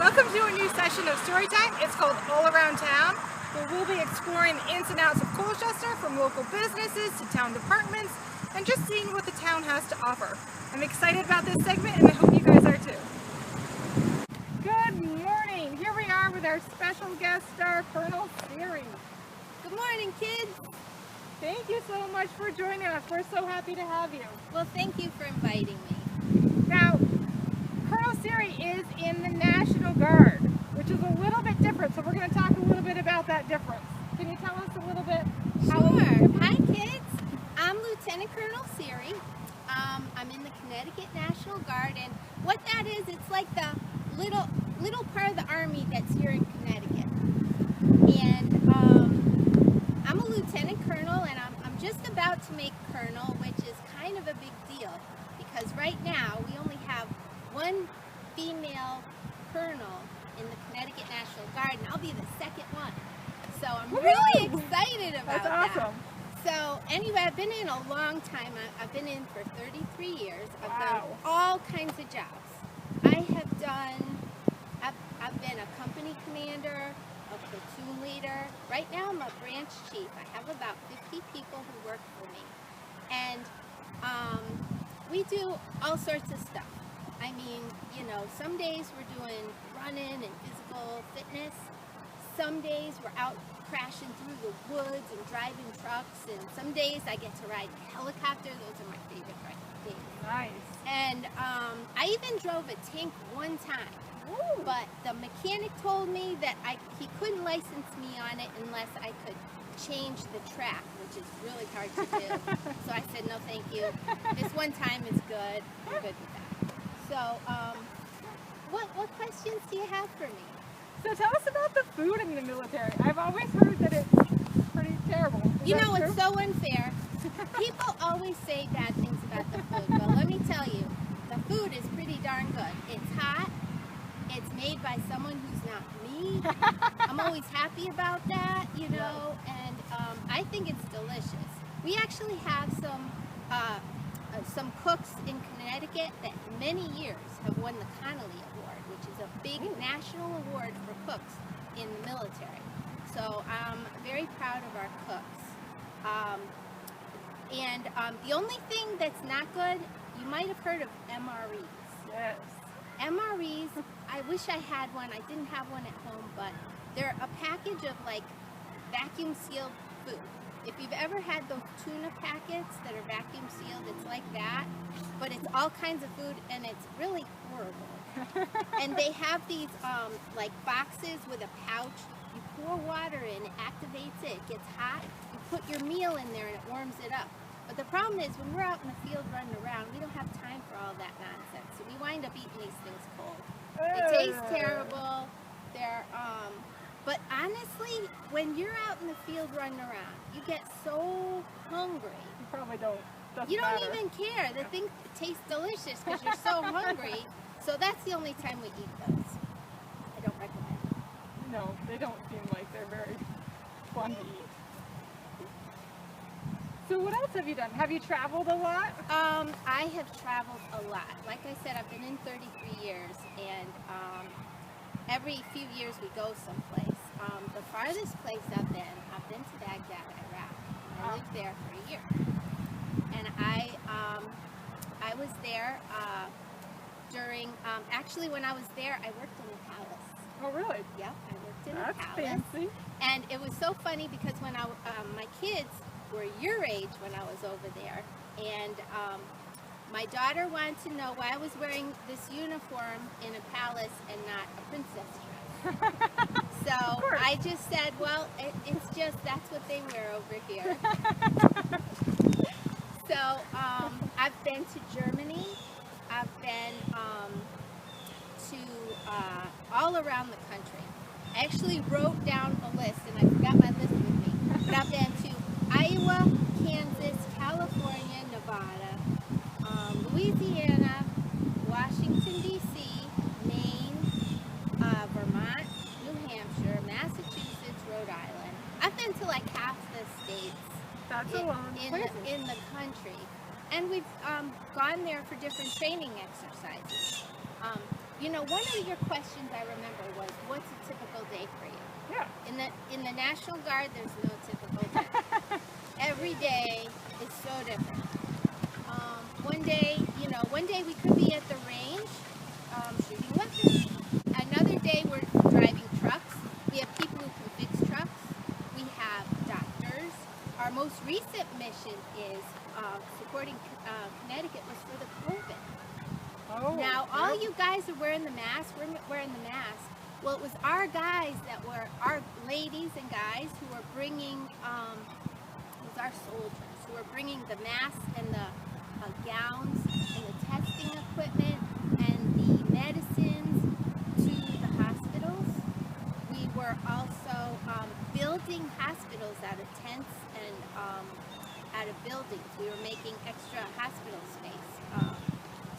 Welcome to a new session of Storytime. It's called All Around Town, where we'll be exploring the ins and outs of Colchester, from local businesses to town departments, and just seeing what the town has to offer. I'm excited about this segment, and I hope you guys are too. Good morning. Here we are with our special guest star, Colonel Seery. Good morning, kids. Thank you so much for joining us. We're so happy to have you. Well, thank you for inviting me. Now, Colonel Seery is in the National Guard, which is a little bit different, so we're going to talk a little bit about that difference. Can you tell us a little bit? Sure. Hi, kids. I'm Lieutenant Colonel Seery. I'm in the Connecticut National Guard, and what that is, it's like the little part of the Army that's here in Connecticut. And I'm a Lieutenant Colonel, and I'm just about to make Colonel, which is kind of a big deal, because right now we only have one female colonel in the Connecticut National Guard, and I'll be the second one. So I'm really excited about that. That's awesome. So anyway, I've been in a long time. I've been in for 33 years. I've Wow. done all kinds of jobs. I've been a company commander, a platoon leader. Right now I'm a branch chief. I have about 50 people who work for me. And we do all sorts of stuff. I mean, you know, some days we're doing running and physical fitness. Some days we're out crashing through the woods and driving trucks. And some days I get to ride a helicopter. Those are my favorite days. Nice. And I even drove a tank one time. Ooh. But the mechanic told me that he couldn't license me on it unless I could change the track, which is really hard to do. So I said, no thank you. This one time is good. I'm good with that. So, what questions do you have for me? So tell us about the food in the military. I've always heard that it's pretty terrible. You know, it's so unfair. People always say bad things about the food, but let me tell you, the food is pretty darn good. It's hot. It's made by someone who's not me. I'm always happy about that, you know, and I think it's delicious. We actually have some cooks in Connecticut that many years have won the Connolly Award, which is a big national award for cooks in the military. So I'm very proud of our cooks. The only thing that's not good, you might have heard of MREs. Yes. MREs, I wish I had one. I didn't have one at home, but they're a package of like vacuum sealed food. If you've ever had those tuna packets that are vacuum sealed, it's like that, but it's all kinds of food, and it's really horrible. And they have these like boxes with a pouch. You pour water in, it activates it, it gets hot. You put your meal in there and it warms it up. But the problem is, when we're out in the field running around, we don't have time for all that nonsense. So we wind up eating these things cold. They taste terrible. They're but honestly, when you're out in the field running around, you get so hungry. You probably don't. You don't even care. The thing tastes delicious because you're so hungry. So that's the only time we eat those. I don't recommend them. No, they don't seem like they're very fun to eat. So what else have you done? Have you traveled a lot? I have traveled a lot. Like I said, I've been in 33 years, and every few years we go someplace. The farthest place I've been to Baghdad, Iraq. I lived there for a year. And I was there during, actually when I was there, I worked in the palace. Oh, really? Yep, I worked in the That's palace. fancy. And it was so funny because when my kids were your age when I was over there, and my daughter wanted to know why I was wearing this uniform in a palace and not a princess dress. So I just said, well, it's just, that's what they wear over here. So I've been to Germany. I've been to all around the country. I actually wrote down a list, and I forgot my list with me. But I've been to Iowa, Kansas, California, Nevada, Louisiana, Washington, D.C., Maine, Vermont, New Hampshire, Massachusetts, Rhode Island. I've been to like half the states in the country. And we've gone there for different training exercises. You know, one of your questions I remember was, what's a typical day for you? Yeah. In the National Guard, there's no typical day. Every day is so different. One day we could be at the range shooting weapons. Another day we're driving trucks. We have people who can fix trucks. We have doctors. Our most recent mission is supporting Connecticut was for the COVID. Oh. Now, all you guys are wearing the mask, we're wearing the mask. Well, it was our guys that were, our ladies and guys who were bringing, it was our soldiers who were bringing the masks and the gowns and the testing equipment and the medicines to the hospitals. We were also building hospitals out of tents and out of buildings. We were making extra hospital space.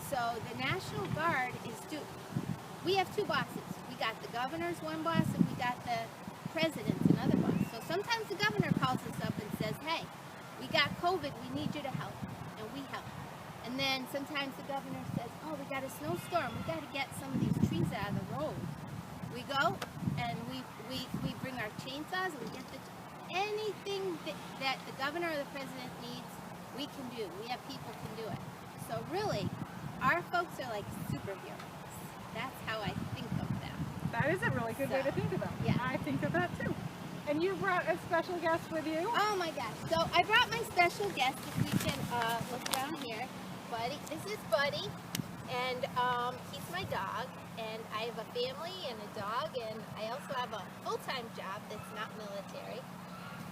So the National Guard we have two bosses. We got the governor's one boss and we got the president's another boss. So sometimes the governor calls us up and says, hey, we got COVID, we need you to help. And we help. And then sometimes the governor says, oh, we got a snowstorm, we got to get some of these trees out of the road. We go and we bring our chainsaws and we get anything that the governor or the president needs, we can do. We have people who can do it. So really, our folks are like superheroes. That's how I think of them. That is a really good way to think of them. Yeah. I think of that too. And you brought a special guest with you? Oh my gosh. So I brought my special guest, if we can look around here. Buddy. This is Buddy. And he's my dog. And I have a family and a dog. And I also have a full-time job that's not military.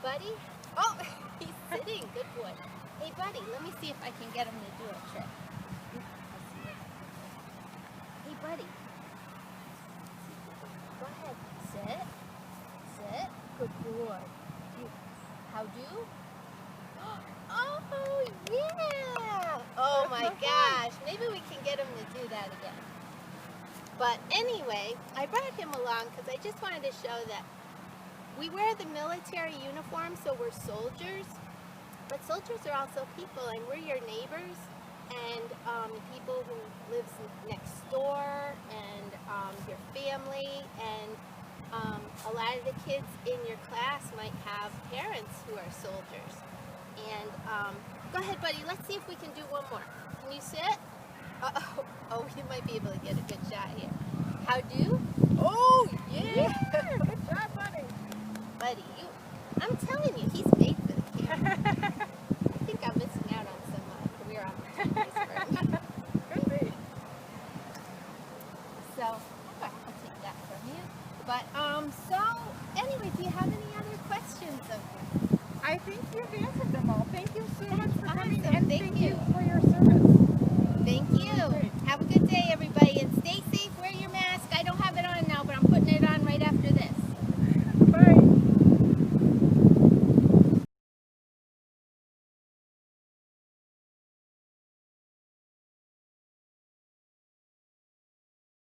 Buddy. Oh, he's sitting. Good boy. Hey, Buddy, let me see if I can get him to do a trick. Hey, Buddy. Go ahead. Sit. Sit. Good boy. How do? Oh, yeah. Oh, my gosh. Maybe we can get him to do that again. But anyway, I brought him along because I just wanted to show that we wear the military uniform, so we're soldiers. But soldiers are also people, and we're your neighbors and people who lives next door and your family. And a lot of the kids in your class might have parents who are soldiers. And go ahead, Buddy. Let's see if we can do one more. Can you sit? Uh-oh. Oh, you might be able to get a good shot here. How do? Oh, yeah. Good job, Buddy. Buddy, I'm telling you, he's made for the camera. I think I'm missing out on some career opportunities for him. Could be. So, I'll take that from you. But, so, anyway, do you have any other questions of me? I think you've answered them all. Thank you so much for coming. Awesome. And Thank you.